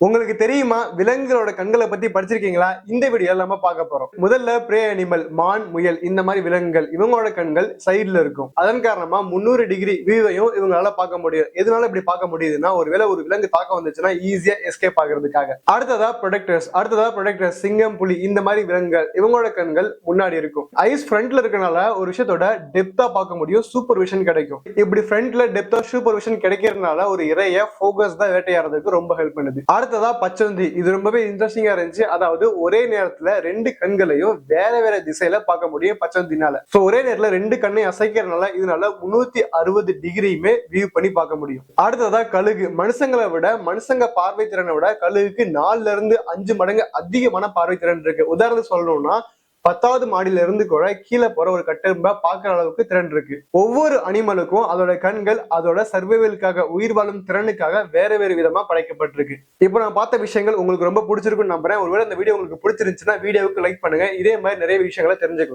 உங்களுக்கு தெரியுமா விலங்குகளோட கண்களை பத்தி படிச்சிருக்கீங்களா? இந்த வீடியோ நம்ம பார்க்க போறோம். முதல்ல பிரே அனிமல், மான், முயல் இந்த மாதிரி விலங்குகள் இவங்களோட கண்கள் சைடுல இருக்கும். அதன் காரணமா 300 டிகிரி வியூவையும் இவங்களால பார்க்க முடியும். எதனால இப்படி பார்க்க முடியுதுன்னா, ஒருவேளை ஒரு விலங்கு தாக்கம் வந்துச்சுன்னா ஈஸியா எஸ்கேப் ஆகிறதுக்காக. அடுத்ததா ப்ரொடெக்டர்ஸ் சிங்கம், புலி இந்த மாதிரி விலங்குகள் இவங்களோட கண்கள் முன்னாடி இருக்கும். ஐஸ் ஃப்ரண்ட்ல இருக்கனால ஒரு விஷயத்தோட டெப்தா பார்க்க முடியும், சூப்பர் விஷன் கிடைக்கும். இப்படி ஃப்ரண்ட்ல டெப்தா சூப்பர் விஷன் கிடைக்கிறதுனால ஒரு இறைய போக்கஸ் தான் வேட்டையாடுறதுக்கு ரொம்ப ஹெல்ப் பண்ணுது. அடுத்ததா பச்சந்தி. இது ரொம்பவே இன்ட்ரெஸ்டிங்கா இருந்துச்சு. அதாவது ஒரே நேரத்துல 2 கண்களையும் வேற வேற திசையில பார்க்க முடியும் பச்சந்தினால. சோ ஒரே நேரத்துல 2 கண்ணையும் அசைக்கிறதுனால இதனால 360 டிகிரியுமே வியூ பண்ணி பார்க்க முடியும். அடுத்ததா கழுகு. மனுஷங்க பார்வை திறனை விட கழுகுக்கு 4ல இருந்து 5 மடங்கு அதிகமான பார்வை திறன் இருக்கு. உதாரணத்துக்கு சொல்லணும்னா 10வது மாடியில இருந்து கூட கீழே போற ஒரு கட்டெரும்பா பார்க்கிற அளவுக்கு திறன் இருக்கு. ஒவ்வொரு அனிமலுக்கும் அதோட கண்கள் அதோட சர்வைவலுக்காக, உயிர் வாழும் திறனுக்காக வேற வேறு விதமா படைக்கப்பட்டிருக்கு. இப்போ நான் பார்த்த விஷயங்கள் உங்களுக்கு ரொம்ப பிடிச்சிருக்குன்னு நம்புறேன். ஒருவேளை இந்த வீடியோ உங்களுக்கு பிடிச்சிருந்துச்சுன்னா வீடியோவுக்கு லைக் பண்ணுங்க. இதே மாதிரி நிறைய விஷயங்களை தெரிஞ்சுக்கலாம்.